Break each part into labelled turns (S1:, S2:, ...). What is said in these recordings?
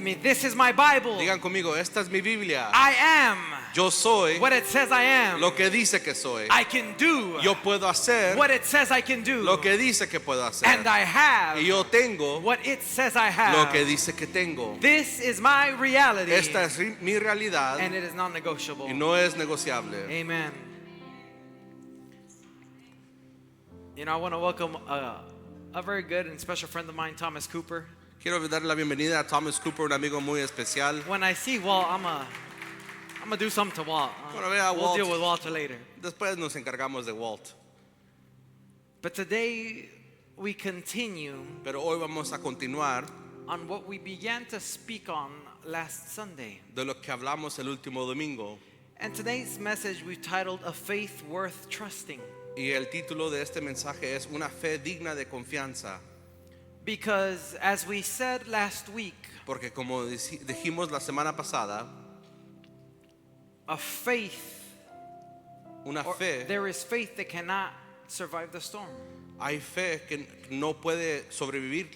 S1: me, this is my Bible.
S2: Digan conmigo, esta es mi Biblia.
S1: I am
S2: Yo soy
S1: what it says I am.
S2: lo que dice que soy.
S1: I can do
S2: Yo puedo hacer
S1: what it says I can do.
S2: lo que dice que puedo hacer.
S1: And I have
S2: Y yo tengo
S1: what it says I have.
S2: lo que dice que tengo.
S1: This is my reality.
S2: Esta es mi realidad
S1: And it is non-negotiable.
S2: y no es negociable.
S1: Amen. You know, I want to welcome a very good and special friend of mine, Thomas Cooper.
S2: Quiero darle la bienvenida a Thomas Cooper, un amigo muy especial.
S1: When I see Walt, I'm gonna do something to Walt.
S2: Bueno, vea,
S1: We'll
S2: Walt.
S1: deal with Walter later.
S2: Después nos encargamos de Walt.
S1: But today we continue
S2: Pero hoy vamos a continuar
S1: on what we began to speak on last Sunday.
S2: de lo que hablamos el último domingo.
S1: And today's message we titled A Faith Worth Trusting.
S2: Y el título de este mensaje es Una fe digna de confianza.
S1: Because as we said last week,
S2: Porque como dijimos la semana pasada,
S1: a faith,
S2: una
S1: or
S2: fe,
S1: there is faith that cannot survive the storm.
S2: hay fe que no puede sobrevivir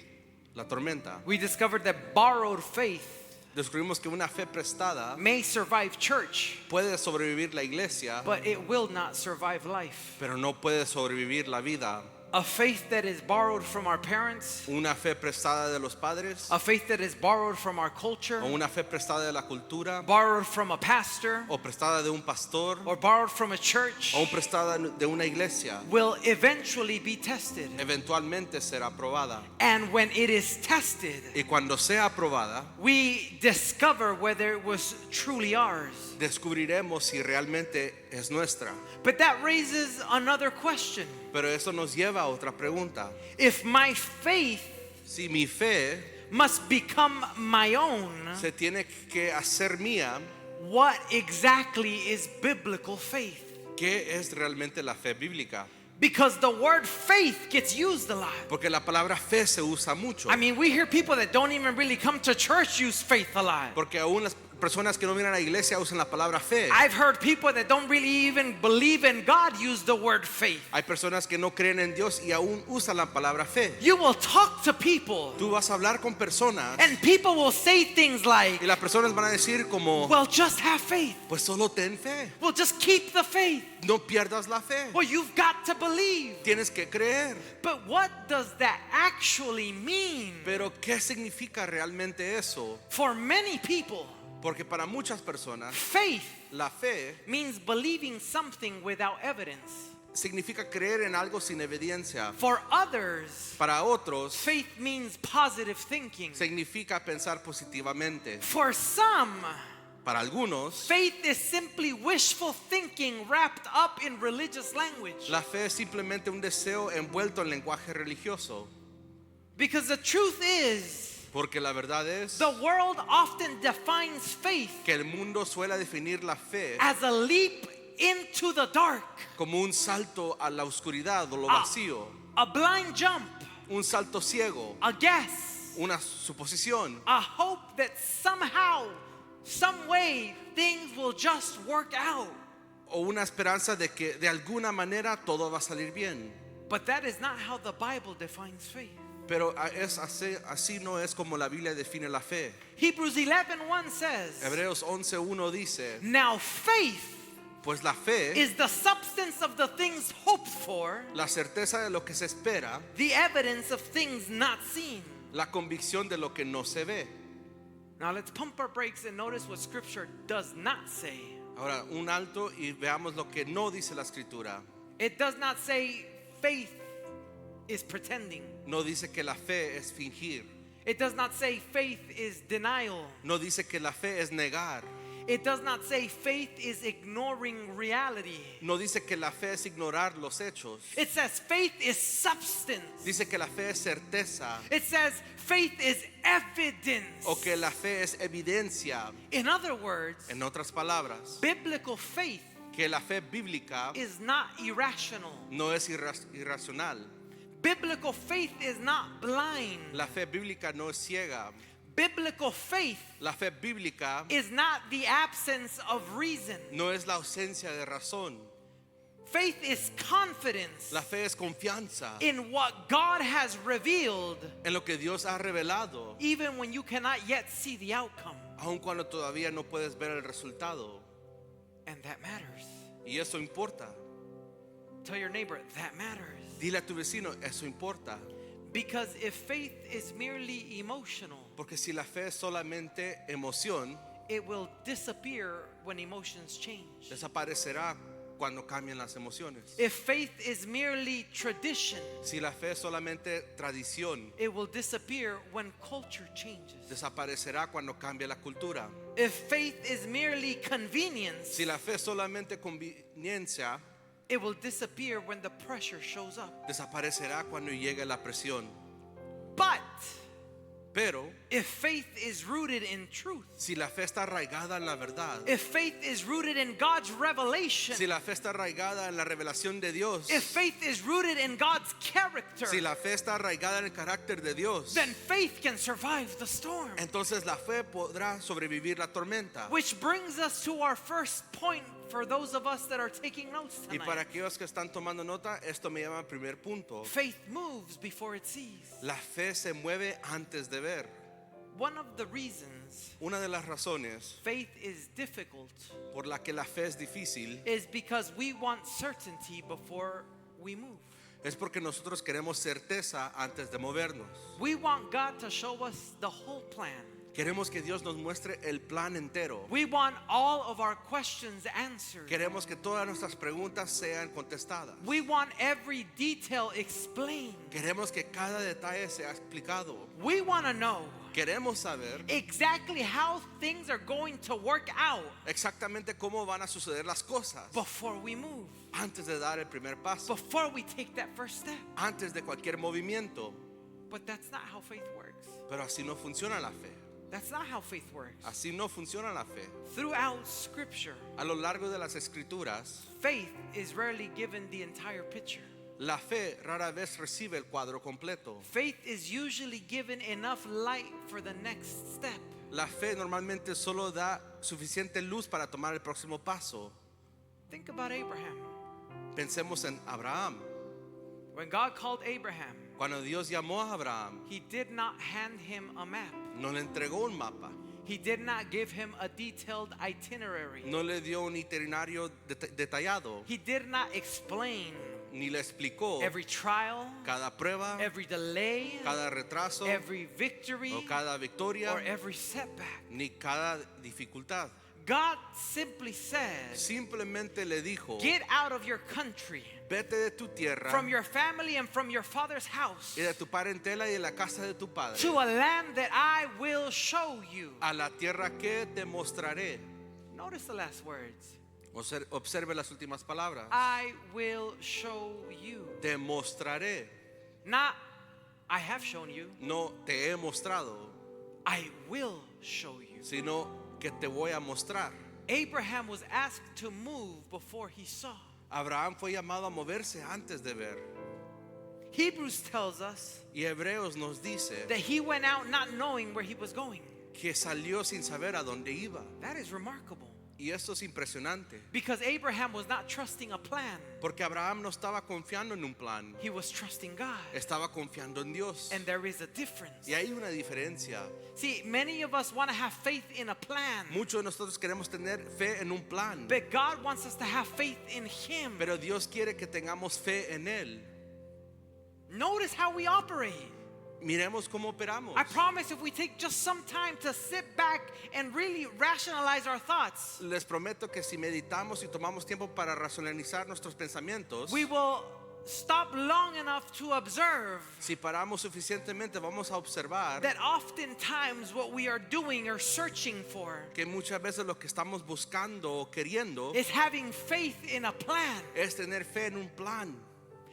S2: la tormenta.
S1: We discovered that borrowed faith
S2: Descubrimos que una fe prestada
S1: may survive church,
S2: puede sobrevivir la iglesia,
S1: but it will not survive life.
S2: pero no puede sobrevivir la vida.
S1: A faith that is borrowed from our parents,
S2: Una fe prestada de los padres,
S1: a faith that is borrowed from our culture,
S2: o una fe prestada de la cultura,
S1: borrowed from a pastor,
S2: o prestada de un pastor,
S1: or borrowed from a church,
S2: o prestada de una iglesia,
S1: will eventually be tested.
S2: eventualmente será aprobada.
S1: And when it is tested,
S2: Y cuando sea aprobada,
S1: we discover whether it was truly ours.
S2: descubriremos si realmente es nuestra.
S1: But that raises another question.
S2: Pero eso nos lleva a otra pregunta.
S1: If my faith
S2: Si mi fe
S1: must become my own,
S2: se tiene que hacer mía,
S1: what exactly is biblical faith?
S2: ¿qué es realmente la fe bíblica?
S1: Because the word faith gets used a lot.
S2: Porque la palabra fe se usa mucho.
S1: I mean, we hear people that don't even really come to church use faith a lot.
S2: Porque aún las personas que no vienen a la iglesia usan la palabra fe.
S1: I've heard people that don't really even believe in God use the word faith.
S2: Hay personas que no creen en Dios y aún usan la palabra fe.
S1: You will talk to people
S2: Tú vas a hablar con personas
S1: and people will say things like,
S2: y las personas van a decir como,
S1: well, just have faith.
S2: pues solo ten fe.
S1: Well, just keep the faith.
S2: No pierdas la fe.
S1: Well, you've got to believe.
S2: Tienes que creer.
S1: But what does that actually mean?
S2: Pero ¿qué significa realmente eso?
S1: For many people,
S2: Porque para muchas personas
S1: faith
S2: la fe
S1: means believing something without evidence.
S2: significa creer en algo sin evidencia.
S1: For others,
S2: Para otros
S1: faith means positive thinking.
S2: significa pensar positivamente.
S1: For some,
S2: Para algunos
S1: faith is simply wishful thinking wrapped up in religious language.
S2: la fe es simplemente un deseo envuelto en lenguaje religioso.
S1: Because the truth is,
S2: Porque la verdad es
S1: the world often defines faith
S2: que el mundo suele definir la fe
S1: as a leap into the dark,
S2: como un salto a la oscuridad o lo
S1: Ah.
S2: vacío,
S1: a blind jump,
S2: un salto ciego,
S1: a guess,
S2: una suposición,
S1: a hope that somehow, some way, things will just work out.
S2: o una esperanza de que de alguna manera todo va a salir bien.
S1: But that is not how the Bible defines faith.
S2: Pero es así no es como la Biblia define la fe.
S1: Hebrews 11:1 says,
S2: Hebreos 11:1 dice,
S1: now faith
S2: pues la fe,
S1: is the substance of the things hoped for,
S2: la certeza de lo que se espera,
S1: the evidence of things not seen.
S2: la convicción de lo que no se ve.
S1: Now let's pump our brakes and notice what Scripture does not say.
S2: Ahora, un alto y veamos lo que no dice la escritura.
S1: It does not say faith is pretending.
S2: No dice que la fe es fingir.
S1: It does not say faith is denial.
S2: No dice que la fe es negar.
S1: It does not say faith is ignoring reality.
S2: No dice que la fe es ignorar los hechos.
S1: It says faith is substance.
S2: Dice que la fe es certeza
S1: It says faith is evidence.
S2: o que la fe es evidencia.
S1: In other words,
S2: En otras palabras,
S1: biblical faith
S2: que la fe bíblica
S1: is not irrational.
S2: no es irracional.
S1: Biblical faith is not blind.
S2: La fe bíblica no es ciega.
S1: Biblical faith
S2: La fe bíblica
S1: is not the absence of reason.
S2: no es la ausencia de razón.
S1: Faith is confidence
S2: La fe es confianza
S1: in what God has revealed,
S2: en lo que Dios ha revelado,
S1: even when you cannot yet see the outcome.
S2: aun cuando todavía no puedes ver el resultado.
S1: And that matters.
S2: Y eso importa.
S1: Tell your neighbor, that matters.
S2: Dile a tu vecino, eso importa.
S1: Because if faith is merely emotional,
S2: Porque si la fe es solamente emoción,
S1: it will disappear when emotions change.
S2: desaparecerá cuando cambien las emociones.
S1: If faith is merely tradition,
S2: Si la fe es solamente tradición,
S1: it will disappear when culture changes.
S2: desaparecerá cuando cambie la cultura.
S1: If faith is merely convenience,
S2: Si la fe es solamente conveniencia,
S1: it will disappear when the pressure shows up.
S2: desaparecerá cuando llegue la presión.
S1: But
S2: Pero
S1: if faith is rooted in truth,
S2: si la fe está arraigada en la verdad,
S1: if faith is rooted in God's revelation,
S2: si la fe está arraigada en la revelación de Dios,
S1: if faith is rooted in God's character,
S2: si la fe está arraigada en el carácter de Dios,
S1: then faith can survive the storm.
S2: entonces la fe podrá sobrevivir la tormenta.
S1: Which brings us to our first point for those of us that are taking notes
S2: Y para
S1: tonight.
S2: aquellos que están tomando nota, esto me llama al primer punto.
S1: Faith moves before it sees.
S2: La fe se mueve antes de ver.
S1: One of the reasons
S2: Una de las razones
S1: faith is difficult
S2: por la que la fe es difícil
S1: is because we want certainty before we move.
S2: es porque nosotros queremos certeza antes de movernos.
S1: We want God to show us the whole plan.
S2: Queremos que Dios nos muestre el plan entero.
S1: We want all of our questions answered.
S2: Queremos que todas nuestras preguntas sean contestadas.
S1: We want every detail explained.
S2: Queremos que cada detalle sea explicado.
S1: We want to know
S2: Queremos saber
S1: exactly how things are going to work out
S2: exactamente cómo van a suceder las cosas
S1: before we move,
S2: antes de dar el primer paso,
S1: before we take that first step.
S2: antes de cualquier movimiento.
S1: But that's not how faith works.
S2: Pero así no funciona la fe.
S1: That's not how faith works.
S2: Así no funciona la fe.
S1: Throughout Scripture,
S2: A lo largo de las escrituras,
S1: faith is rarely given the entire picture.
S2: la fe rara vez recibe el cuadro completo.
S1: Faith is usually given enough light for the next step.
S2: La fe normalmente solo da suficiente luz para tomar el próximo paso.
S1: Think about Abraham.
S2: Pensemos en Abraham.
S1: When God called Abraham,
S2: Cuando Dios llamó a Abraham,
S1: He did not hand him a map.
S2: no le entregó un mapa,
S1: He did not give him a detailed itinerary.
S2: no le dio un itinerario detallado,
S1: He did not explain
S2: ni le explicó
S1: every trial,
S2: cada prueba,
S1: every delay,
S2: cada retraso
S1: every victory,
S2: o cada victoria,
S1: or every setback.
S2: ni cada dificultad.
S1: God simply says,
S2: Simplemente le dijo,
S1: get out of your country,
S2: vete de tu tierra
S1: from your family and from your father's house,
S2: y de tu parentela y de la casa de tu padre
S1: to a land that I will show you.
S2: a la tierra que te mostraré.
S1: Notice the last words.
S2: Observe las últimas palabras.
S1: I will show you.
S2: Te mostraré.
S1: Not, I have shown you.
S2: No te he mostrado,
S1: I will show you.
S2: sino que te voy a mostrar.
S1: Abraham was asked to move before he saw.
S2: Abraham fue llamado a moverse antes de ver.
S1: Hebrews tells us
S2: Y Hebreos nos dice
S1: that he went out not knowing where he was going.
S2: que salió sin saber a dónde iba.
S1: That is remarkable.
S2: Y esto es impresionante.
S1: Because Abraham was not trusting a plan.
S2: Porque Abraham no estaba confiando en un plan.
S1: He was trusting God.
S2: Estaba confiando en Dios.
S1: And there is a difference.
S2: Y hay una diferencia.
S1: See, many of us want to have faith in a plan.
S2: Muchos de nosotros queremos tener fe en un plan.
S1: But God wants us to have faith in Him.
S2: Pero Dios quiere que tengamos fe en Él.
S1: Notice how we operate.
S2: Miremos cómo operamos.
S1: I promise if we take just some time to sit back and really rationalize our thoughts,
S2: Les prometo que si meditamos y tomamos tiempo para racionalizar nuestros pensamientos,
S1: we will stop long enough to observe
S2: si paramos suficientemente vamos a observar
S1: that oftentimes what we are doing or searching for
S2: que muchas veces lo que estamos buscando o queriendo
S1: is having faith in a plan.
S2: es tener fe en un plan.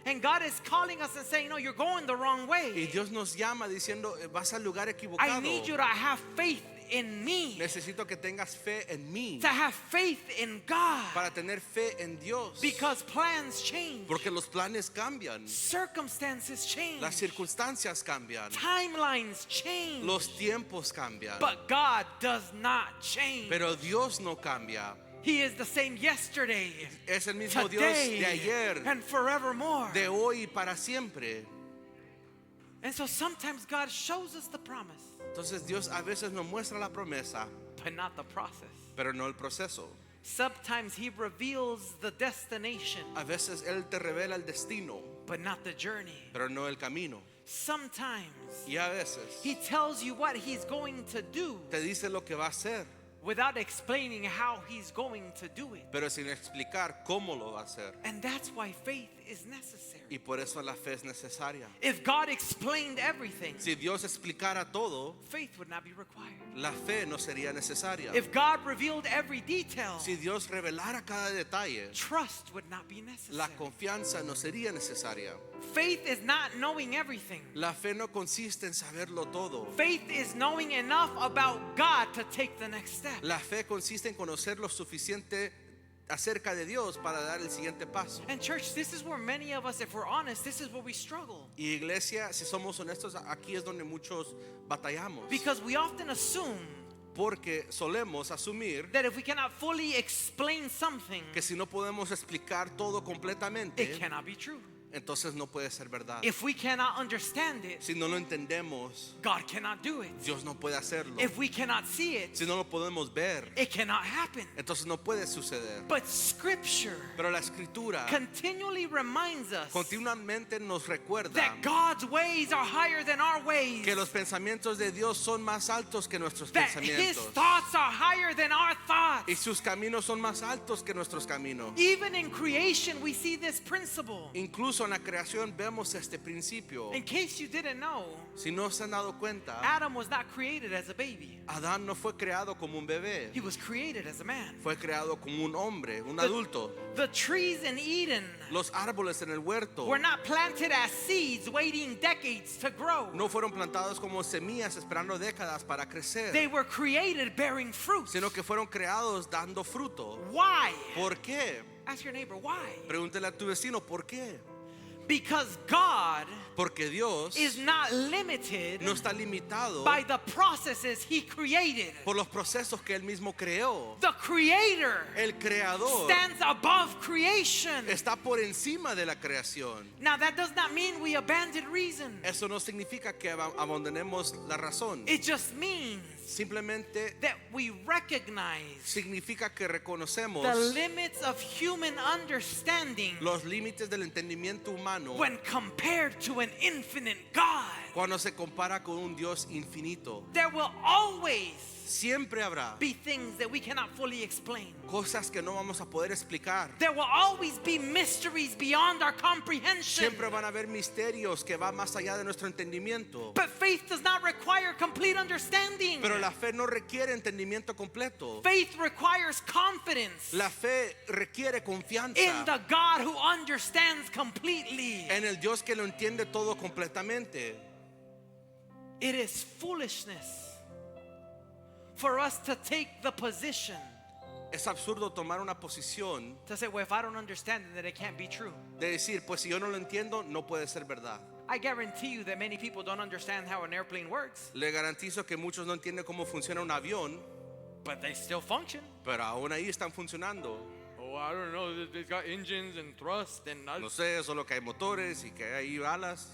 S1: And God is calling us and saying, no, you're going the wrong
S2: Y
S1: way.
S2: Dios nos llama diciendo, vas al lugar
S1: I
S2: equivocado.
S1: need you to have faith in me,
S2: Necesito que tengas fe en mí
S1: to have faith in God,
S2: para tener fe en Dios.
S1: because plans change,
S2: Porque los planes cambian,
S1: circumstances change,
S2: las circunstancias cambian,
S1: timelines change,
S2: los tiempos cambian.
S1: but God does not change.
S2: Pero Dios no cambia.
S1: He is the same yesterday,
S2: Es el mismo Dios
S1: today,
S2: de ayer,
S1: and forevermore.
S2: de hoy y para siempre.
S1: And so sometimes God shows us the promise,
S2: Entonces Dios a veces nos muestra la promesa,
S1: but not the process.
S2: pero no el proceso.
S1: Sometimes He reveals the destination,
S2: A veces Él te revela el destino,
S1: but not the journey.
S2: pero no el camino.
S1: Sometimes
S2: Y a veces
S1: He tells you what He's going to do
S2: te dice lo que va a hacer,
S1: without explaining how He's going to do it.
S2: pero sin explicar cómo lo va a hacer.
S1: And that's why faith is necessary.
S2: Y por eso la fe es necesaria.
S1: If God explained everything,
S2: Si Dios explicara todo,
S1: faith would not be required.
S2: la fe no sería necesaria.
S1: If God revealed every detail,
S2: Si Dios revelara cada detalle,
S1: trust would not be
S2: la
S1: necessary.
S2: confianza no sería necesaria.
S1: Faith is not knowing everything.
S2: La fe no consiste en saberlo todo.
S1: Faith is knowing enough about God to take the next step.
S2: La fe consiste en conocer lo suficiente acerca de Dios para dar el siguiente paso.
S1: And church, this is where many of us, if we're honest, this is where we struggle.
S2: Y iglesia, si somos honestos, aquí es donde muchos batallamos.
S1: Because we often assume
S2: Porque solemos asumir
S1: that if we cannot fully explain something,
S2: que si no podemos explicar todo
S1: it
S2: completamente,
S1: cannot be true.
S2: entonces no puede ser verdad.
S1: If we cannot understand it,
S2: Si no lo entendemos,
S1: God cannot do it.
S2: Dios no puede hacerlo.
S1: If we cannot see it,
S2: Si no lo podemos ver,
S1: it cannot happen.
S2: entonces no puede suceder.
S1: But Scripture
S2: Pero la escritura
S1: continually reminds us
S2: continuamente nos recuerda
S1: that God's ways are higher than our ways,
S2: que los pensamientos de Dios son más altos que nuestros
S1: that His
S2: pensamientos
S1: thoughts are higher than our thoughts.
S2: y sus caminos son más altos que nuestros caminos.
S1: Even in creation, we see this principle.
S2: Incluso en la creación vemos este principio.
S1: In case you didn't know,
S2: Si no se han dado cuenta,
S1: Adam was not created as a baby.
S2: Adán no fue creado como un bebé,
S1: He was created as a man.
S2: fue creado como un hombre, un adulto.
S1: The trees in Eden
S2: Los árboles en el huerto
S1: were not planted as seeds waiting decades to grow.
S2: no fueron plantados como semillas esperando décadas para crecer,
S1: They were created bearing fruit.
S2: sino que fueron creados dando fruto.
S1: Why?
S2: ¿Por qué?
S1: Ask your neighbor, why?
S2: Pregúntele a tu vecino, ¿por qué?
S1: Because God
S2: Porque Dios
S1: is not limited
S2: no está limitado
S1: by the processes He created.
S2: por los procesos que Él mismo creó.
S1: The Creator
S2: El creador
S1: stands above creation.
S2: está por encima de la creación.
S1: Now, that does not mean we abandon reason.
S2: Eso no significa que abandonemos la razón.
S1: It just means
S2: Simplemente
S1: that we recognize
S2: significa que reconocemos
S1: the limits of human understanding
S2: los límites del entendimiento humano
S1: when compared to an infinite God.
S2: cuando se compara con un Dios infinito.
S1: There will always
S2: Siempre habrá
S1: be things that we cannot fully explain.
S2: cosas que no vamos a poder explicar.
S1: There will always be mysteries beyond our comprehension.
S2: Siempre van a haber misterios que van más allá de nuestro entendimiento.
S1: But faith does not require complete understanding.
S2: Pero la fe no requiere entendimiento completo.
S1: Faith requires confidence
S2: La fe requiere confianza
S1: in the God who understands completely.
S2: en el Dios que lo entiende todo completamente.
S1: It is foolishness for us to take the position
S2: Es absurdo tomar una posición
S1: to say, well, if I don't understand it, then it can't be true.
S2: de decir, pues si yo no lo entiendo, no puede ser verdad.
S1: I guarantee you that many people don't understand how an airplane works,
S2: Le garantizo que muchos no entienden cómo funciona un avión,
S1: but they still function.
S2: pero aún ahí están funcionando.
S1: Oh, I don't know. It's got engines and thrust and
S2: No sé, solo que hay motores y que hay alas.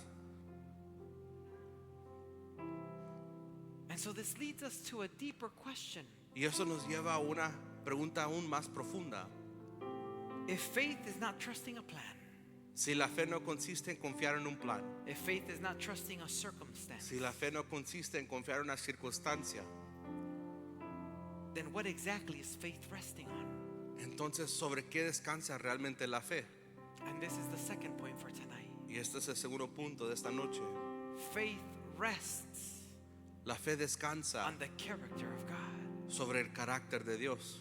S1: And so this leads us to a deeper question.
S2: Y eso nos lleva a una pregunta aún más profunda.
S1: If faith is not trusting a plan,
S2: Si la fe no consiste en confiar en un plan,
S1: if faith is not trusting a circumstance,
S2: si la fe no consiste en confiar en una circunstancia,
S1: then what exactly is faith resting on?
S2: entonces ¿sobre qué descansa realmente la fe?
S1: And this is the second point for tonight.
S2: Y este es el segundo punto de esta noche.
S1: Faith rests
S2: La fe descansa
S1: on the character of God.
S2: sobre el carácter de Dios.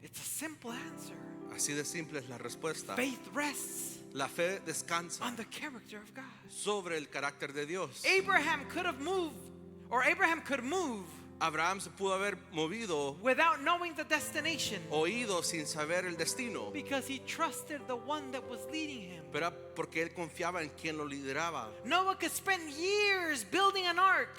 S1: It's a simple answer.
S2: Así de simple es la respuesta.
S1: Faith rests
S2: La fe descansa
S1: on the character of God.
S2: sobre el carácter de Dios.
S1: Abraham could move
S2: Abraham se pudo haber movido,
S1: without knowing the destination
S2: oído sin saber el destino,
S1: because he trusted the one that was leading him.
S2: pero era porque él confiaba en quien lo lideraba.
S1: Noah could spend years building an ark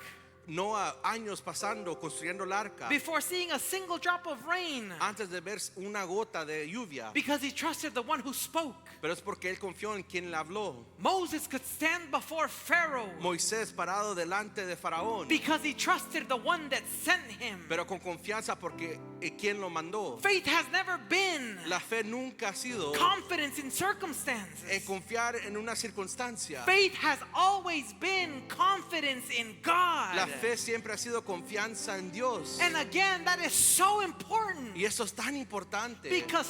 S2: Noah años pasando construyendo el arca
S1: before seeing a single drop of rain,
S2: antes de ver una gota de lluvia.
S1: because he trusted the one who spoke.
S2: Pero es porque él confió en quien le habló.
S1: Moses could stand before Pharaoh
S2: Moisés parado delante de Faraón,
S1: because he trusted the one that sent him.
S2: pero con confianza porque quien lo mandó.
S1: Faith has never been
S2: La fe nunca ha sido
S1: confidence in circumstances.
S2: confiar en una circunstancia.
S1: Faith has always been confidence in God.
S2: La fe siempre ha sido confianza en Dios.
S1: And again, that is so important
S2: Y eso es tan importante
S1: because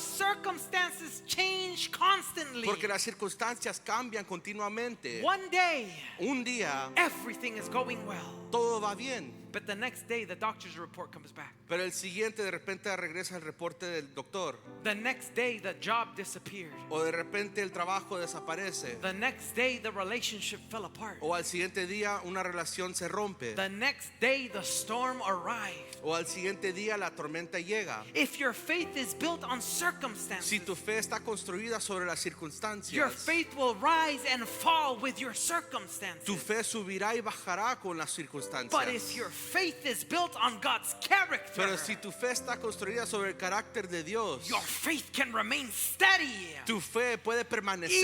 S1: circumstances change constantly.
S2: porque las circunstancias cambian continuamente.
S1: One day,
S2: Un día
S1: everything is going well,
S2: todo va bien,
S1: but the next day, the doctor's report comes back.
S2: pero el siguiente de repente regresa el reporte del doctor,
S1: The next day, the job disappeared.
S2: o de repente el trabajo desaparece,
S1: The next day, the relationship fell apart.
S2: o al siguiente día una relación se rompe,
S1: The next day, the storm arrived.
S2: o al siguiente día la tormenta llega.
S1: If your faith is built on circumstances,
S2: Si tu fe está construida sobre las
S1: your
S2: circunstancias,
S1: faith will rise and fall with your circumstances.
S2: tu fe subirá y bajará con las
S1: But if
S2: circunstancias.
S1: your faith is built on God's character,
S2: Pero si tu fe está construida sobre el carácter de Dios,
S1: your faith can remain steady
S2: tu fe puede permanecer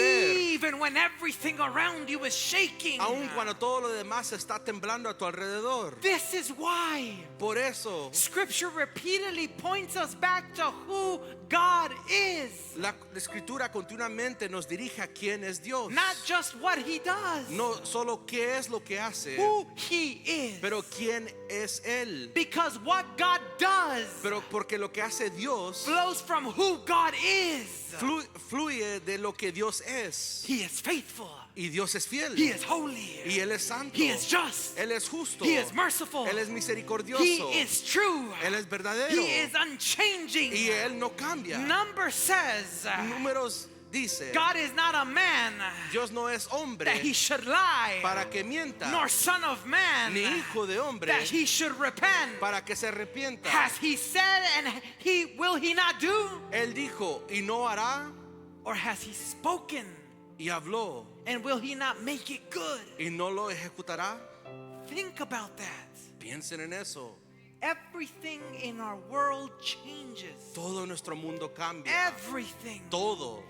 S1: even when everything around you is shaking.
S2: aun cuando todo lo demás está temblando a tu alrededor.
S1: This is why
S2: Por eso,
S1: Scripture repeatedly points us back to who God is,
S2: la escritura continuamente nos dirige a quién es Dios.
S1: not just what He does,
S2: No solo qué es lo que hace,
S1: who He is.
S2: pero quién es Él.
S1: Because what God does
S2: Pero porque lo que hace Dios
S1: flows from who God is.
S2: fluye de lo que Dios es.
S1: He is faithful.
S2: Y Dios es fiel.
S1: He is holy.
S2: Y Él es santo.
S1: He is just.
S2: Él es justo.
S1: He is merciful.
S2: Él es misericordioso.
S1: He is true.
S2: Él es verdadero.
S1: He is unchanging.
S2: Y Él no cambia.
S1: Number says,
S2: Números dice,
S1: God is not a man
S2: Dios no es hombre
S1: that he should lie,
S2: para que mienta,
S1: nor son of man
S2: ni hijo de hombre
S1: that he should repent.
S2: para que se arrepienta.
S1: Has he said and will he not do?
S2: Él dijo y no hará,
S1: Or has he spoken
S2: y habló
S1: and will he not make it good?
S2: y no lo ejecutará.
S1: Think about that.
S2: Piensen en eso.
S1: Everything in our world changes.
S2: Todo nuestro mundo cambia.
S1: Everything.
S2: Todo.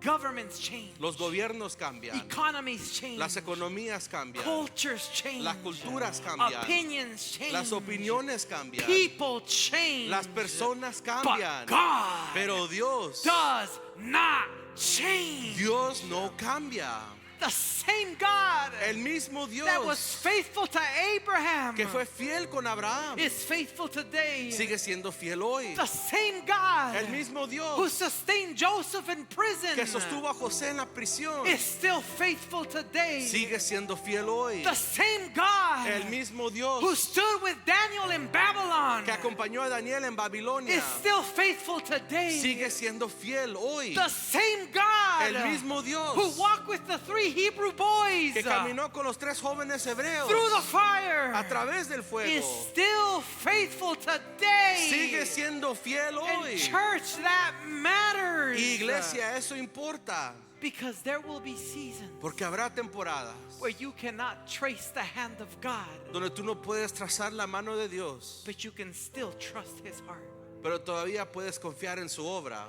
S1: Governments change.
S2: Los gobiernos cambian.
S1: Economies change.
S2: Las economías cambian.
S1: Cultures change.
S2: Las culturas cambian.
S1: Opinions change.
S2: Las opiniones cambian.
S1: People change.
S2: Las personas
S1: But
S2: cambian.
S1: God
S2: Pero Dios,
S1: does not change.
S2: Dios no cambia.
S1: The same God
S2: El mismo
S1: that was
S2: Dios
S1: faithful to Abraham
S2: que fue fiel con Abraham
S1: is faithful today.
S2: sigue siendo fiel hoy.
S1: The same God
S2: El mismo
S1: who
S2: Dios
S1: sustained Joseph in prison
S2: que sostuvo a José en la prisión
S1: is still faithful today.
S2: sigue siendo fiel hoy.
S1: The same God
S2: El mismo
S1: who
S2: Dios
S1: stood with Daniel in Babylon
S2: que acompañó a Daniel en Babilonia
S1: is still faithful today.
S2: sigue siendo fiel hoy.
S1: The same God
S2: El mismo Dios
S1: who walked with the three Hebrew boys
S2: que caminó con los tres jóvenes hebreos
S1: through the fire
S2: a través del
S1: is
S2: fuego
S1: still faithful today.
S2: sigue siendo fiel
S1: And
S2: hoy.
S1: church, that matters.
S2: Iglesia, eso importa
S1: Because there will be seasons
S2: porque habrá temporadas
S1: where you cannot trace the hand of God,
S2: donde tú no puedes trazar la mano de Dios,
S1: but you can still trust His heart.
S2: pero todavía puedes confiar en su obra.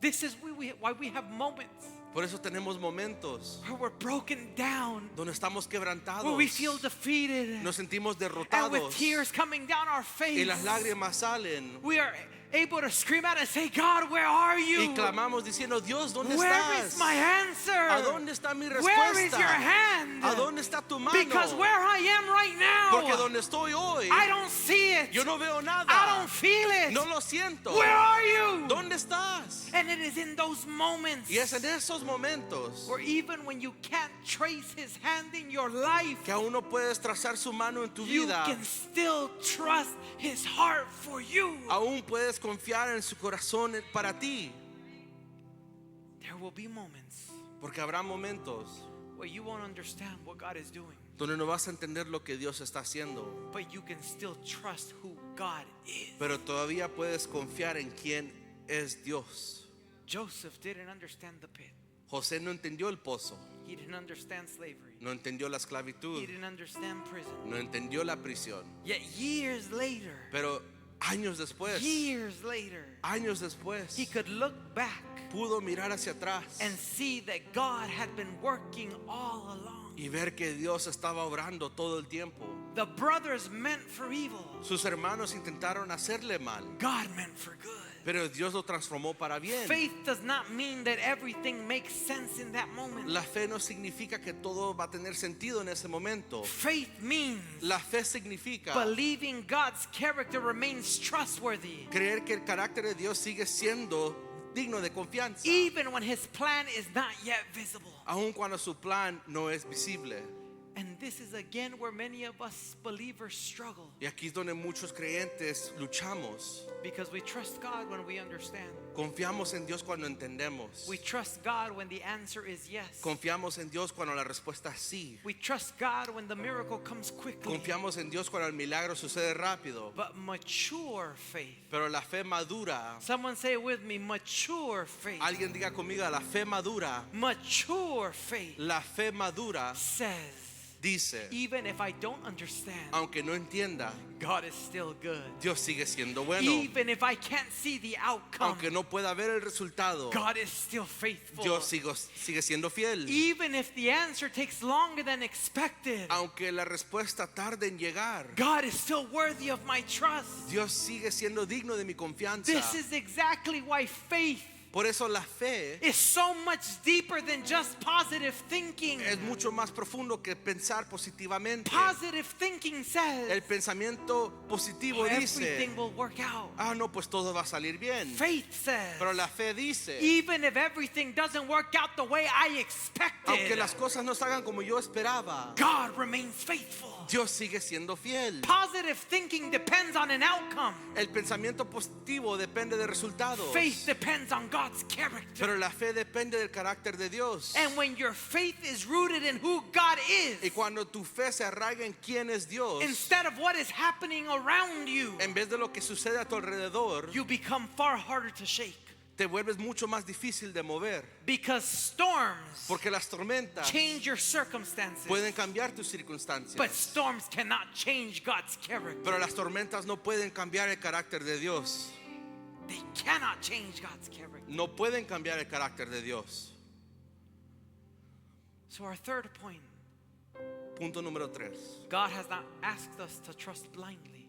S1: This is why we have moments
S2: Por eso tenemos momentos
S1: where we're broken down,
S2: donde estamos quebrantados,
S1: where we feel defeated,
S2: nos sentimos
S1: and
S2: derrotados
S1: with tears coming down our face,
S2: y las lágrimas salen
S1: we are able to scream out and say, God, where are you?
S2: y clamamos diciendo, Dios, ¿dónde
S1: Where
S2: estás?
S1: is my answer?
S2: ¿A dónde está mi
S1: Where is
S2: respuesta?
S1: your hand?
S2: ¿A dónde está tu mano?
S1: Because where I am right now,
S2: Porque donde estoy hoy,
S1: I don't see it.
S2: yo no veo
S1: I
S2: nada,
S1: don't feel it.
S2: no lo siento.
S1: Where are you?
S2: ¿Dónde estás?
S1: And it is in those moments
S2: Y es en esos momentos
S1: where even when you can't trace His hand in your life,
S2: que aún no puedes trazar su mano en tu
S1: you
S2: vida,
S1: can still trust His heart for you.
S2: aún puedes confiar en su corazón para ti,
S1: There will be moments
S2: porque habrá momentos
S1: where you won't understand what God is doing,
S2: donde no vas a entender lo que Dios está haciendo,
S1: but you can still trust who God is.
S2: pero todavía puedes confiar en quién es Dios.
S1: Joseph didn't understand the pit,
S2: José no entendió el pozo,
S1: He didn't understand slavery.
S2: no entendió la
S1: He
S2: esclavitud,
S1: didn't understand prison.
S2: no entendió la prisión.
S1: Yet years later,
S2: Pero años después,
S1: años later, he could look back
S2: pudo mirar hacia atrás
S1: and see that God had been working all along.
S2: y ver que Dios estaba obrando todo el tiempo.
S1: The brothers meant for evil,
S2: Sus hermanos intentaron hacerle mal,
S1: God meant for good.
S2: pero Dios lo transformó para bien.
S1: Faith does not mean that everything makes sense in that moment.
S2: La fe no significa que todo va a tener sentido en ese momento.
S1: Faith means
S2: La fe significa
S1: believing God's character remains trustworthy,
S2: creer que el carácter de Dios sigue siendo digno de confianza,
S1: even when his plan is not yet visible.
S2: aun cuando su plan no es visible.
S1: And this is again where many of us believers struggle,
S2: Y aquí es donde muchos creyentes luchamos.
S1: because we trust God when we understand.
S2: Confiamos en Dios cuando entendemos.
S1: We trust God when the answer is yes.
S2: Confiamos en Dios cuando la respuesta es sí.
S1: We trust God when the miracle comes quickly.
S2: Confiamos en Dios cuando el milagro sucede rápido.
S1: But mature faith,
S2: Pero la fe madura,
S1: someone say it with me, mature faith.
S2: alguien diga conmigo, la fe madura,
S1: Mature faith
S2: la fe madura
S1: says,
S2: dice,
S1: even if I don't understand,
S2: aunque no entienda,
S1: God is still good.
S2: Dios sigue siendo bueno.
S1: Even if I can't see the outcome,
S2: Aunque no pueda ver el resultado,
S1: God is still faithful.
S2: Dios sigue siendo fiel.
S1: Even if the answer takes longer than expected,
S2: Aunque la respuesta tarde en llegar,
S1: God is still worthy of my trust.
S2: Dios sigue siendo digno de mi confianza.
S1: This is exactly why faith
S2: Por eso la fe
S1: is so much deeper than just positive thinking.
S2: es mucho más profundo que pensar positivamente.
S1: Positive thinking
S2: El
S1: says
S2: pensamiento positivo dice,
S1: everything will work out.
S2: no, pues todo va a salir bien.
S1: Faith says,
S2: Pero la fe dice,
S1: even if everything doesn't work out the way I expected,
S2: aunque las cosas no salgan como yo esperaba,
S1: God remains faithful.
S2: Dios sigue siendo fiel.
S1: Positive thinking depends on an outcome.
S2: El pensamiento positivo depende de resultados.
S1: Faith depends on God's character.
S2: Pero la fe depende del carácter de Dios.
S1: And when your faith is rooted in who God
S2: Y
S1: is,
S2: cuando tu fe se arraiga en quién es Dios,
S1: instead of what is happening around you,
S2: en vez de lo que sucede a tu alrededor,
S1: you become far harder to shake.
S2: te vuelves mucho más difícil de mover.
S1: Because storms
S2: Porque las tormentas
S1: change your circumstances,
S2: pueden cambiar tus circunstancias.
S1: but storms cannot change God's character.
S2: Pero las tormentas no pueden cambiar el carácter de Dios.
S1: They cannot change God's character.
S2: No pueden cambiar el carácter de Dios.
S1: So our third point,
S2: Punto número 3.
S1: God has not asked us to trust blindly,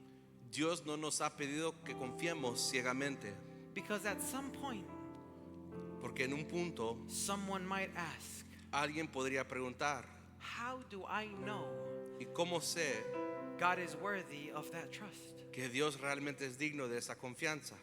S2: Dios no nos ha pedido que confiemos ciegamente.
S1: because at some point
S2: Porque en un punto
S1: someone might ask,
S2: alguien podría preguntar,
S1: how do I know
S2: ¿y cómo sé
S1: God is worthy of that trust?
S2: que Dios realmente es digno de esa confianza?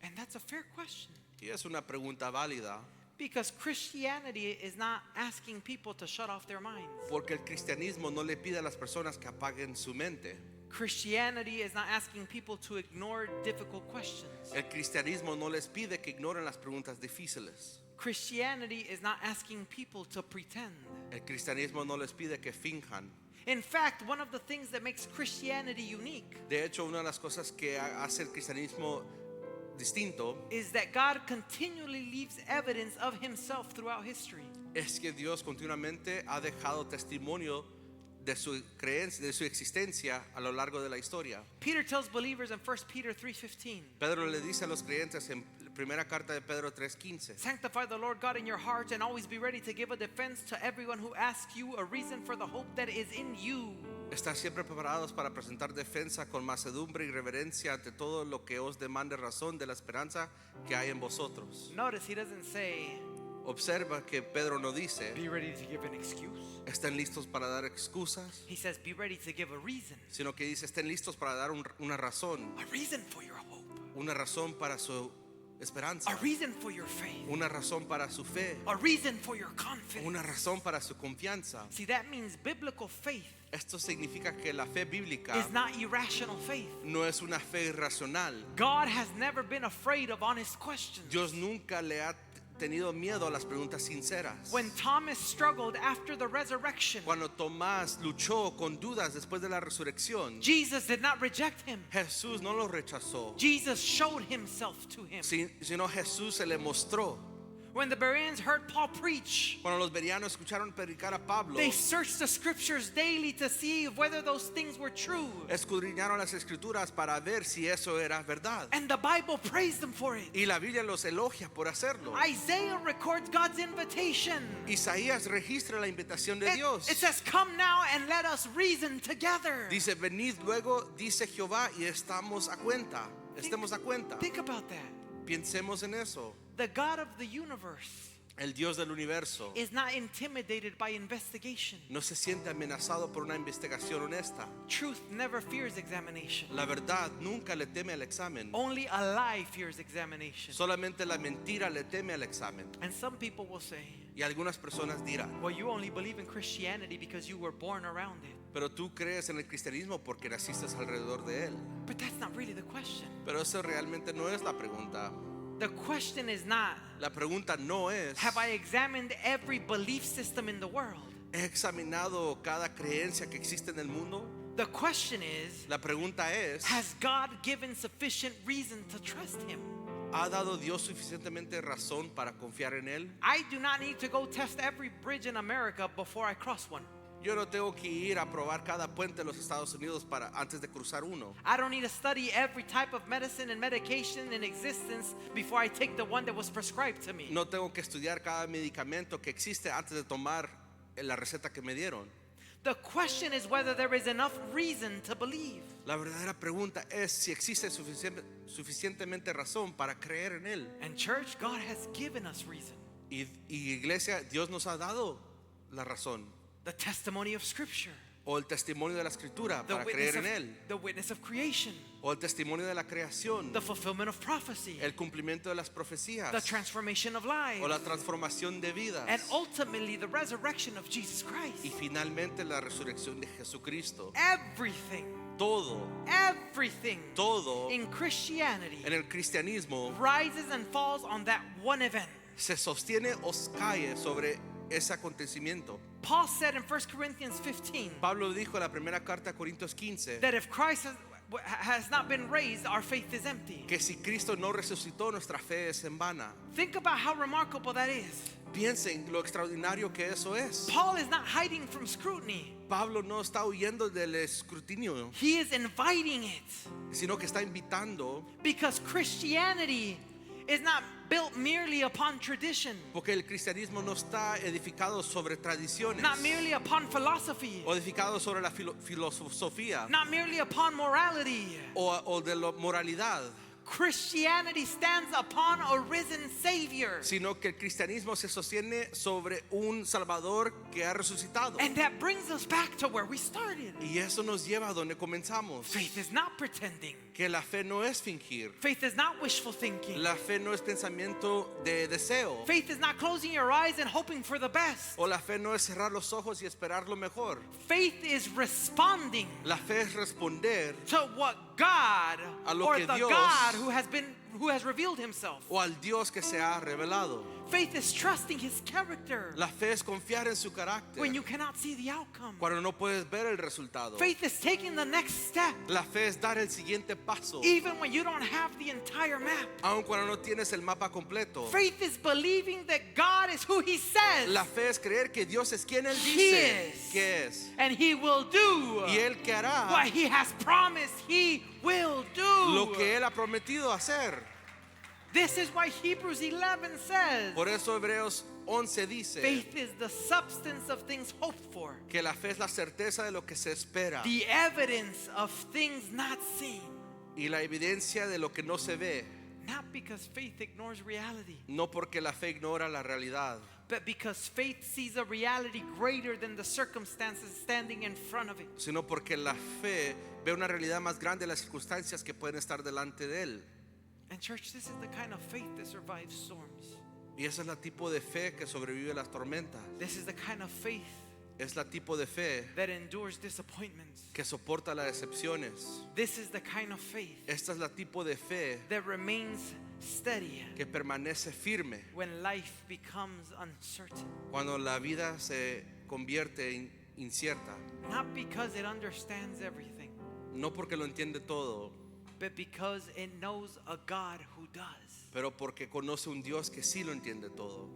S1: And that's a fair question,
S2: Y es una pregunta válida,
S1: because Christianity is not asking people to shut off their minds.
S2: porque el cristianismo no le pide a las personas que apaguen su mente.
S1: Christianity is not asking people to ignore difficult questions.
S2: El cristianismo no les pide que ignoren las preguntas difíciles.
S1: Christianity is not asking people to pretend.
S2: El cristianismo no les pide que finjan.
S1: In fact, one of the things that makes Christianity unique
S2: De hecho, una de las cosas que hace el cristianismo distinto
S1: is that God continually leaves evidence of himself throughout history.
S2: es que Dios continuamente ha dejado testimonio de su creencia, de su existencia a lo largo de la historia.
S1: Peter tells believers in 1 Peter 3:15,
S2: Pedro le dice a los creyentes en la primera carta de Pedro 3:15,
S1: sanctify the Lord God in your hearts and always be ready to give a defense to everyone who asks you a reason for the hope that is in you.
S2: estar siempre preparados para presentar defensa con mansedumbre y reverencia ante todo lo que os demande razón de la esperanza que hay en vosotros.
S1: Notice he doesn't say,
S2: Observa que Pedro no dice,
S1: be ready to give an excuse.
S2: estén listos para dar excusas,
S1: He says, be ready to give a reason.
S2: sino que dice, estén listos para dar una razón,
S1: A reason for your hope.
S2: una razón para su esperanza,
S1: A reason for your faith.
S2: una razón para su fe,
S1: A reason for your confidence.
S2: una razón para su confianza.
S1: See, that means biblical faith
S2: Esto significa que la fe bíblica
S1: is not irrational faith.
S2: no es una fe irracional.
S1: God has never been afraid of honest questions.
S2: Dios nunca le ha tenido miedo a las preguntas sinceras.
S1: When Thomas struggled after the resurrection,
S2: Cuando Tomás luchó con dudas después de la resurrección,
S1: Jesus did not reject him.
S2: Jesús no lo rechazó,
S1: Jesus showed himself to him.
S2: sino Jesús se le mostró.
S1: When the Bereans heard Paul preach,
S2: Cuando los bereanos escucharon predicar a Pablo,
S1: they searched the scriptures daily to see whether those things were true.
S2: escudriñaron las escrituras para ver si eso era verdad.
S1: And the Bible praised them for it.
S2: Y la Biblia los elogia por hacerlo.
S1: Isaiah records God's invitation.
S2: Isaías registra la invitación de
S1: It
S2: Dios.
S1: says, "Come now and let us reason together."
S2: Dice, venid luego, dice Jehová, y estemos a cuenta.
S1: Think about that.
S2: Pensemos en eso.
S1: The God of the universe
S2: El Dios del universo
S1: is not intimidated by investigation.
S2: no se siente amenazado por una investigación honesta.
S1: Truth never fears examination.
S2: La verdad nunca le teme al examen.
S1: Only a lie fears examination.
S2: Solamente la mentira le teme al examen.
S1: And some people will say,
S2: Y algunas personas dirán,
S1: well, you only believe in Christianity because you were born around it.
S2: pero tú crees en el cristianismo porque naciste alrededor de él.
S1: But that's not really the question.
S2: Pero eso realmente no es la pregunta.
S1: The question is not,
S2: La pregunta no es,
S1: have I examined every belief system in the world?
S2: ¿he examinado cada creencia que existe en el mundo?
S1: The question is,
S2: La pregunta es,
S1: has God given sufficient reason to trust Him?
S2: ¿ha dado Dios suficientemente razón para confiar en él?
S1: I do not need to go test every bridge in America before I cross one.
S2: Yo no tengo que ir a probar cada puente de los Estados Unidos antes de cruzar uno.
S1: I don't need to study every type of medicine and medication in existence before I take the one that was prescribed to me.
S2: No tengo que estudiar cada medicamento que existe antes de tomar la receta que me dieron.
S1: The question is whether there is enough reason to believe.
S2: La verdadera pregunta es si existe suficientemente razón para creer en él.
S1: And church, God has given us reason.
S2: Y iglesia, Dios nos ha dado la razón
S1: The testimony of Scripture.
S2: o el testimonio de la Escritura
S1: The
S2: para
S1: witness,
S2: creer
S1: of,
S2: en él,
S1: the witness of creation.
S2: o el testimonio de la creación,
S1: The fulfillment of prophecy.
S2: el cumplimiento de las profecías,
S1: The transformation of lives.
S2: o la transformación de vidas,
S1: And ultimately the resurrection of Jesus Christ.
S2: y finalmente la resurrección de Jesucristo.
S1: Everything
S2: Todo
S1: in Christianity
S2: en el cristianismo
S1: rises and falls on that one event.
S2: se sostiene o cae sobre ese acontecimiento.
S1: Paul said in 1 Corinthians 15
S2: Pablo dijo en la primera carta a Corintios 15
S1: that if Christ has not been raised, our faith is empty.
S2: que si Cristo no resucitó, nuestra fe es en vana.
S1: Think about how remarkable that is.
S2: Piensen lo extraordinario que eso es.
S1: Paul is not hiding from scrutiny.
S2: Pablo no está huyendo del escrutinio,
S1: He is inviting it
S2: sino que está invitando,
S1: because Christianity is not built merely upon tradition,
S2: porque el cristianismo no está edificado sobre tradiciones,
S1: not merely upon philosophy,
S2: o edificado sobre la filosofía,
S1: not merely upon morality.
S2: o de la moralidad,
S1: Christianity stands upon a risen Savior.
S2: sino que el cristianismo se sostiene sobre un Salvador que ha resucitado.
S1: And that brings us back to where we started.
S2: Y eso nos lleva a donde comenzamos.
S1: Faith is not pretending.
S2: Que la fe no es fingir.
S1: Faith is not wishful thinking.
S2: La fe no es pensamiento de deseo.
S1: Faith is not closing your eyes and hoping for the best.
S2: O la fe no es cerrar los ojos y esperar lo mejor.
S1: Faith is responding
S2: La fe es responder
S1: to what God
S2: a lo
S1: or
S2: que
S1: the
S2: Dios
S1: God who has revealed himself.
S2: o al Dios que se ha revelado.
S1: Faith is trusting his character
S2: La fe es confiar en su carácter
S1: when you cannot see the outcome.
S2: cuando no puedes ver el resultado.
S1: Faith is taking the next step
S2: La fe es dar el siguiente paso,
S1: even when you don't have the entire map.
S2: aun cuando no tienes el mapa completo.
S1: Faith is believing that God is who he says.
S2: La fe es creer que Dios es quien Él
S1: He
S2: dice
S1: is.
S2: que es.
S1: And he will do
S2: Y Él que hará
S1: what he has promised he will do.
S2: lo que Él ha prometido hacer.
S1: This is why Hebrews 11 says,
S2: Por eso Hebreos 11 dice
S1: faith is the substance of things hoped for,
S2: que la fe es la certeza de lo que se espera
S1: the evidence of things not seen.
S2: y la evidencia de lo que no se ve.
S1: Not because faith ignores reality,
S2: No porque la fe ignora la realidad,
S1: but because faith sees a reality greater than the circumstances standing in front of it.
S2: sino porque la fe ve una realidad más grande de las circunstancias que pueden estar delante de Él.
S1: And church, this is the kind of faith that survives storms.
S2: Y ese es el tipo de fe que sobrevive las tormentas.
S1: This is the kind of faith
S2: Es la tipo de fe
S1: that endures disappointments.
S2: que soporta las decepciones.
S1: This is the kind of faith
S2: Esta es la tipo de fe
S1: that remains steady
S2: que permanece firme
S1: when life becomes uncertain.
S2: cuando la vida se convierte incierta.
S1: Not because it understands everything,
S2: No porque lo entiende todo,
S1: but because it knows a God who does.
S2: pero porque conoce un Dios que sí lo entiende todo.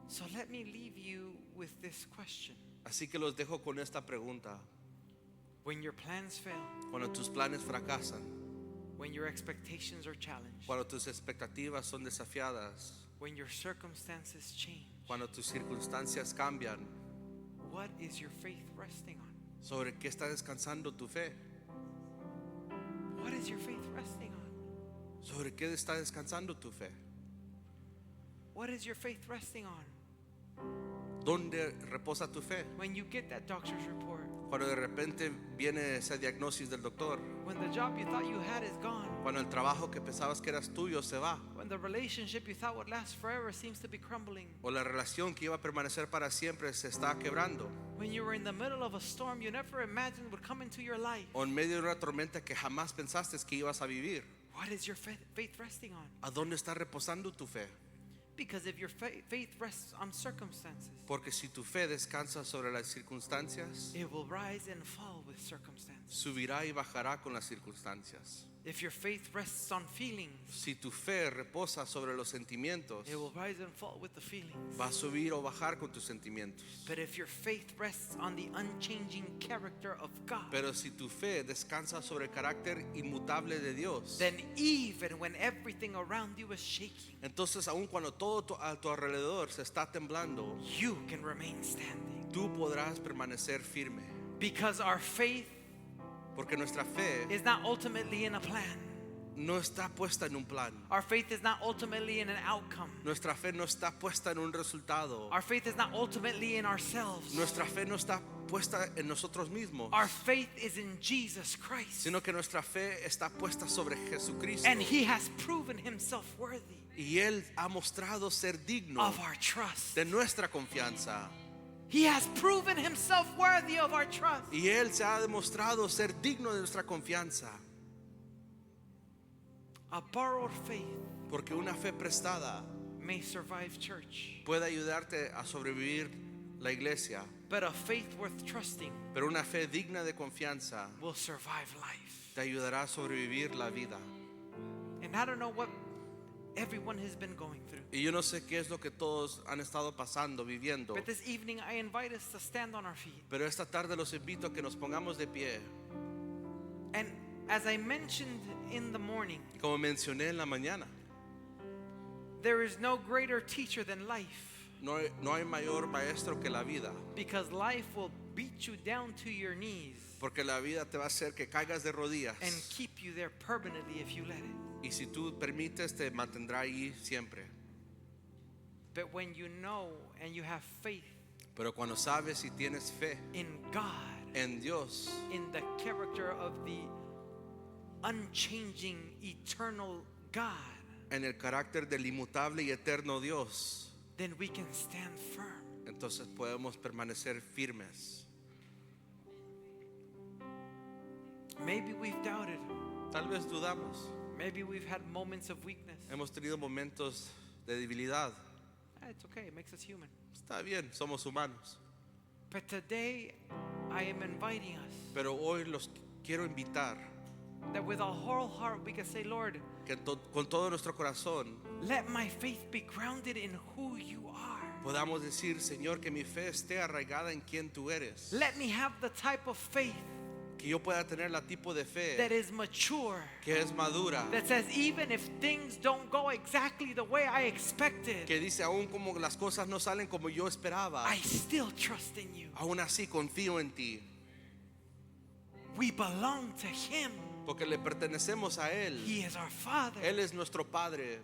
S1: So let me leave you with this question.
S2: Así que los dejo con esta pregunta.
S1: When your plans fail,
S2: Cuando tus planes fracasan,
S1: when your expectations are challenged,
S2: cuando tus expectativas son desafiadas,
S1: when your circumstances change,
S2: cuando tus circunstancias cambian,
S1: what is your faith resting on?
S2: ¿sobre qué está descansando tu fe?
S1: What is your faith resting on?
S2: ¿Sobre qué está descansando tu fe?
S1: What is your faith resting on?
S2: ¿Dónde reposa tu fe?
S1: When you get that doctor's report,
S2: Cuando de repente viene ese diagnóstico del doctor,
S1: when the job you thought you had is gone,
S2: cuando el trabajo que pensabas que eras tuyo se va,
S1: when the relationship you thought would last forever seems to be crumbling,
S2: o la relación que iba a permanecer para siempre se está quebrando,
S1: when you were in the middle of a storm you never imagined would come into your life,
S2: o en medio de una tormenta que jamás pensaste que ibas a vivir.
S1: what is your faith resting on?
S2: ¿A dónde está reposando tu fe?
S1: Because if your faith rests on circumstances,
S2: Porque si tu fe descansa sobre las circunstancias,
S1: it will rise and fall with circumstances.
S2: subirá y bajará con las circunstancias.
S1: If your faith rests on feelings,
S2: Si tu fe reposa sobre los sentimientos,
S1: it will rise and fall with the feelings.
S2: va a subir o bajar con tus sentimientos.
S1: But if your faith rests on the unchanging character of God,
S2: Pero si tu fe descansa sobre el carácter inmutable de Dios,
S1: then even when everything around you is shaking,
S2: entonces aun cuando todo a tu alrededor se está temblando,
S1: you can remain standing.
S2: tú podrás permanecer firme.
S1: Because our faith
S2: Porque nuestra fe
S1: is not ultimately in a plan.
S2: no está puesta en un plan.
S1: Our faith is not ultimately in an outcome.
S2: Nuestra fe no está puesta en un resultado.
S1: Our faith is not ultimately in ourselves.
S2: Nuestra fe no está puesta en nosotros mismos,
S1: Our faith is in Jesus Christ.
S2: sino que nuestra fe está puesta sobre Jesucristo.
S1: And He has proven Himself worthy
S2: Y Él ha mostrado ser digno
S1: of our trust.
S2: de nuestra confianza.
S1: He has proven Himself worthy of our trust.
S2: Y Él se ha demostrado ser digno de nuestra confianza.
S1: A borrowed faith
S2: Porque una fe prestada
S1: may survive church,
S2: puede ayudarte a sobrevivir la iglesia.
S1: but a faith worth trusting
S2: Pero una fe digna de confianza
S1: will survive life.
S2: te ayudará a sobrevivir la vida.
S1: And I don't know what everyone has been going through,
S2: Y yo no sé qué es lo que todos han estado pasando, viviendo.
S1: but this evening I invite us to stand on our feet.
S2: Pero esta tarde los invito a que nos pongamos de pie.
S1: And as I mentioned in the morning,
S2: Como mencioné en la mañana,
S1: there is no greater teacher than life,
S2: no hay mayor maestro que la vida.
S1: because life will beat you down to your knees
S2: Porque la vida te va a hacer que caigas de rodillas.
S1: and keep you there permanently if you let it.
S2: Y si tú permites, te mantendrá ahí siempre.
S1: But when you know and you have faith
S2: Pero cuando sabes y tienes fe
S1: in God,
S2: en Dios,
S1: in the character of the unchanging, eternal God,
S2: en el carácter del inmutable y eterno Dios,
S1: then we can stand firm.
S2: entonces podemos permanecer firmes.
S1: Maybe we've doubted.
S2: Tal vez dudamos.
S1: Maybe we've had moments of weakness.
S2: Hemos tenido momentos de debilidad.
S1: It's okay, it makes us human.
S2: Está bien, somos humanos.
S1: But today, I am inviting us
S2: Pero hoy los quiero invitar
S1: that with a whole heart we can say, Lord,
S2: que con todo nuestro corazón
S1: let my faith be grounded in who you are.
S2: podamos decir, Señor, que mi fe esté arraigada en quien tú eres.
S1: Let me have the type of faith
S2: Que yo pueda tener la tipo de
S1: that
S2: fe
S1: is mature,
S2: que es madura.
S1: that says even if things don't go exactly the way I expected,
S2: Que dice, aún como las cosas no salen como yo esperaba,
S1: I still trust in you.
S2: aún así confío en ti.
S1: We belong to Him.
S2: Porque le pertenecemos a Él.
S1: He is our Father.
S2: Él es nuestro Padre.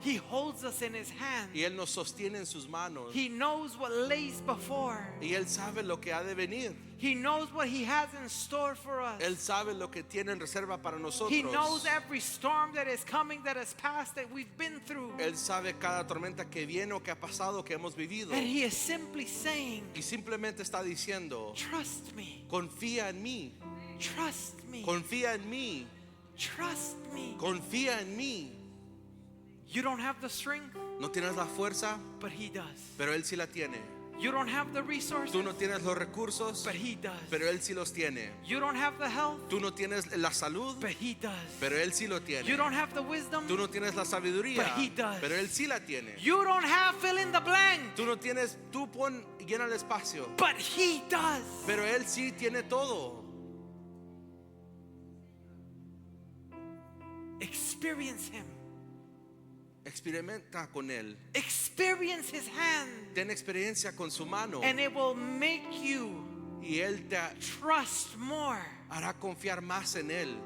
S1: He holds us in His hand.
S2: Y Él nos sostiene en sus manos.
S1: He knows what lays before.
S2: Y Él sabe lo que ha de venir.
S1: He knows what He has in store for us.
S2: Él sabe lo que tiene en reserva para nosotros.
S1: He knows every storm that is coming, that has passed, that we've been through.
S2: Él sabe cada tormenta que viene o que ha pasado, que hemos vivido.
S1: And He is simply saying,
S2: Y simplemente está diciendo,
S1: trust me,
S2: confía en mí,
S1: trust me,
S2: confía en mí,
S1: trust me.
S2: confía en mí.
S1: You don't have the strength,
S2: No tienes la fuerza,
S1: but He does.
S2: pero Él sí la tiene.
S1: You don't have the resources,
S2: Tú no tienes los recursos,
S1: but He does.
S2: pero Él sí los tiene.
S1: You don't have the health,
S2: Tú no tienes la salud,
S1: but He does.
S2: pero Él sí lo tiene.
S1: You don't have the wisdom,
S2: Tú no tienes la sabiduría,
S1: But He does.
S2: pero Él sí la tiene.
S1: you don't have fill in the blank,
S2: Tú no tienes, tú pon, llena el espacio,
S1: but He does.
S2: pero Él sí tiene todo.
S1: Experience Him.
S2: Experimenta con Él.
S1: Experience His hand,
S2: Ten experiencia con su mano
S1: and it will make you
S2: y Él te
S1: trust more.
S2: hará confiar más en Él.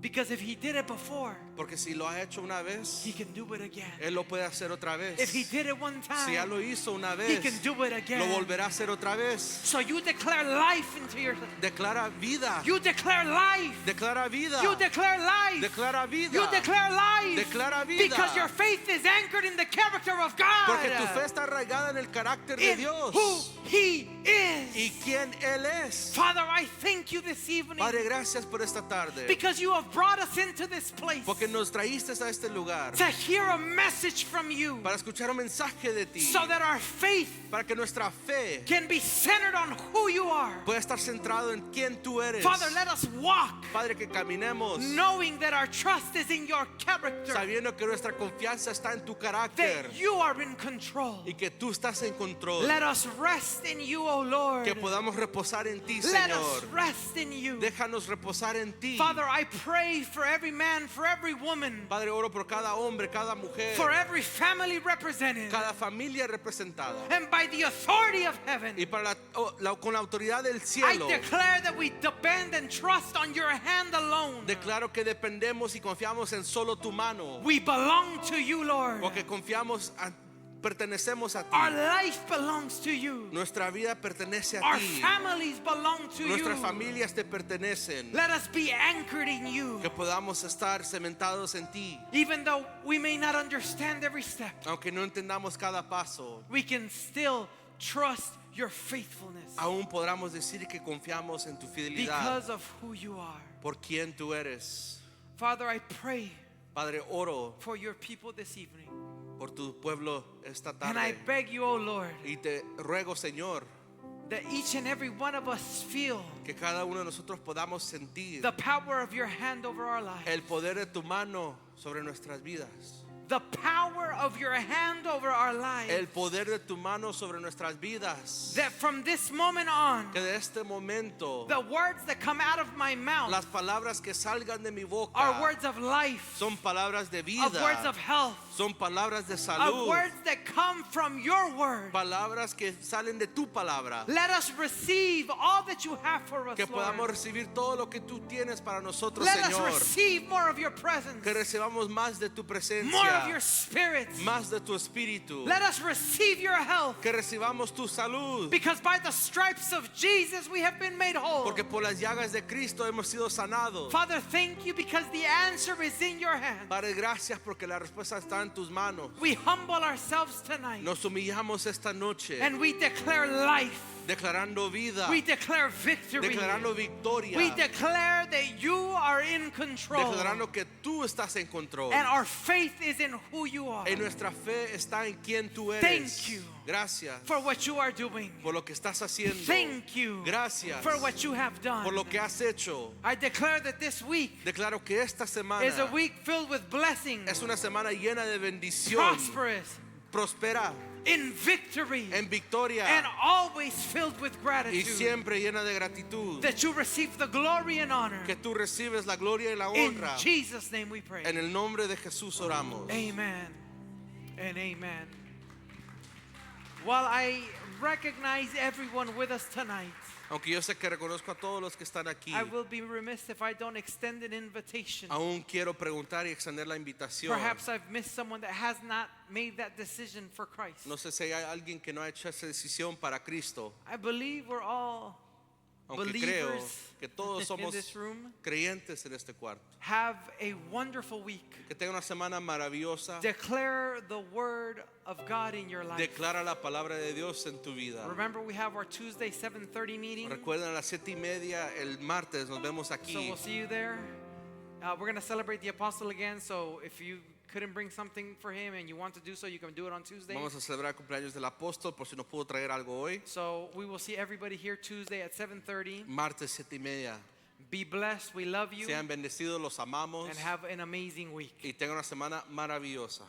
S1: Because if He did it before,
S2: Porque si lo ha hecho una vez,
S1: He can do it again.
S2: Él lo puede hacer otra vez.
S1: If He did it one
S2: Si ya
S1: time,
S2: lo hizo una
S1: He
S2: vez,
S1: can do it
S2: lo
S1: again.
S2: volverá a hacer otra vez.
S1: So you declare life into your.
S2: Declara vida.
S1: You declare life.
S2: Declara vida.
S1: You declare life.
S2: Declara vida.
S1: You declare life.
S2: Declara vida.
S1: Because your faith is anchored in the character of God.
S2: Porque tu fe está arraigada en el carácter de
S1: in
S2: Dios.
S1: who He is.
S2: Y quién Él es.
S1: Father, I thank you this evening
S2: Padre, gracias por esta tarde.
S1: because you have brought us into this place
S2: Porque nos traíste a este lugar
S1: to hear a message from you
S2: para escuchar un mensaje de ti.
S1: so that our faith
S2: Para que nuestra fe
S1: can be centered on who you are.
S2: pueda estar centrado en quién tú eres.
S1: Father, let us walk
S2: Padre, que caminemos
S1: knowing that our trust is in your character,
S2: sabiendo que nuestra confianza está en tu carácter
S1: that you are in control.
S2: y que tú estás en control.
S1: Let us rest in you, O Lord.
S2: Que podamos reposar en ti,
S1: Let us
S2: Señor.
S1: rest in you.
S2: Déjanos reposar en ti.
S1: Father, I pray for every man, for every woman,
S2: Padre, oro por cada hombre, cada mujer,
S1: for every family represented,
S2: cada familia representada.
S1: and by the authority of heaven,
S2: Y para con la autoridad del
S1: I
S2: cielo,
S1: declare that we depend and trust on your hand alone.
S2: declaro que dependemos y confiamos en solo tu mano.
S1: We belong to you, Lord.
S2: Porque pertenecemos a
S1: Our
S2: ti.
S1: life belongs to you.
S2: Nuestra vida pertenece a
S1: Our
S2: ti.
S1: families belong to
S2: Nuestras
S1: you.
S2: familias te pertenecen.
S1: Let us be anchored in you.
S2: Que podamos estar cementados en ti.
S1: Even though we may not understand every step,
S2: Aunque no entendamos cada paso,
S1: we can still trust your faithfulness
S2: aún podamos decir que confiamos en tu fidelidad
S1: because of who you are.
S2: por quien tú eres.
S1: Father, I pray
S2: Padre, oro
S1: for your people this evening.
S2: por tu pueblo esta
S1: And I
S2: tarde.
S1: beg you, O Lord,
S2: Y te ruego, Señor,
S1: that each and every one of us feel
S2: que cada uno de nosotros podamos sentir
S1: the power of your hand over our lives.
S2: el poder de tu mano sobre nuestras vidas.
S1: The power of your hand over our
S2: El
S1: lives.
S2: poder de tu mano sobre nuestras vidas.
S1: That from this moment on,
S2: Que de este momento
S1: the words that come out of my mouth
S2: las palabras que salgan de mi boca
S1: are words of life,
S2: son palabras de
S1: of words
S2: vida,
S1: of health,
S2: son palabras de
S1: of
S2: salud,
S1: words that come from your word.
S2: palabras que salen de tu palabra.
S1: Let us receive all that you have for us,
S2: Que podamos
S1: Lord.
S2: recibir todo lo que tú tienes para nosotros,
S1: Let us
S2: Señor.
S1: receive more of your presence,
S2: Que recibamos más de tu
S1: more of
S2: presencia,
S1: your spirit.
S2: más de tu espíritu.
S1: Let us receive your health,
S2: Que recibamos tu salud.
S1: because by the stripes of Jesus we have been made whole.
S2: Porque por las llagas de Cristo hemos sido sanados.
S1: Father, thank you because the answer is in your hand.
S2: Padre, gracias porque la respuesta está en tus manos.
S1: We humble ourselves tonight
S2: Nos humillamos esta noche,
S1: and we declare life.
S2: declarando vida,
S1: We declare victory.
S2: declarando victoria,
S1: We declare that you are in control.
S2: declarando que tú estás en control.
S1: And our faith is in who you are.
S2: Y nuestra fe está en quien tú eres.
S1: Thank you
S2: Gracias
S1: for what you are doing.
S2: por lo que estás haciendo.
S1: Thank you
S2: Gracias
S1: for what you have done.
S2: por lo que has hecho.
S1: I declare that this week
S2: Declaro que esta semana
S1: is a week filled with blessings,
S2: es una semana llena de bendición,
S1: prosperous,
S2: próspera,
S1: in victory,
S2: en victoria
S1: and always filled with
S2: y
S1: gratitude.
S2: siempre llena de gratitud.
S1: That you receive the glory and honor.
S2: Que tú recibes la gloria y la
S1: In
S2: honra.
S1: Jesus' name we pray.
S2: En el nombre de Jesús oramos.
S1: Amen and amen. While I recognize everyone with us tonight,
S2: Aunque yo sé que reconozco a todos los que están aquí,
S1: I will be remiss if I don't extend an invitation.
S2: aún quiero preguntar y extender la invitación.
S1: Perhaps I've missed someone that has not made that decision for Christ.
S2: No sé si hay alguien que no ha hecho esa decisión para Cristo,
S1: I believe we're all
S2: aunque creo
S1: believers
S2: que todos
S1: in
S2: somos
S1: this room.
S2: creyentes en este cuarto.
S1: Have a wonderful week.
S2: Que tenga una semana maravillosa.
S1: Declare the word of God in your life.
S2: Declara la palabra de Dios en tu vida.
S1: Remember, we have our Tuesday 7:30 meeting.
S2: Recuerden a las 7:30 el martes nos vemos
S1: So
S2: aquí.
S1: we'll see you there. We're going to celebrate the apostle again. So if you couldn't bring something for him and you want to do so, you can do it on Tuesday.
S2: Vamos a celebrar el cumpleaños del apóstol por si no pudo traer algo hoy.
S1: So we will see everybody here Tuesday at 7:30.
S2: Martes 7:30.
S1: Be blessed. We love you.
S2: Sean bendecidos, los amamos
S1: And have an amazing week.
S2: y tengan una semana maravillosa.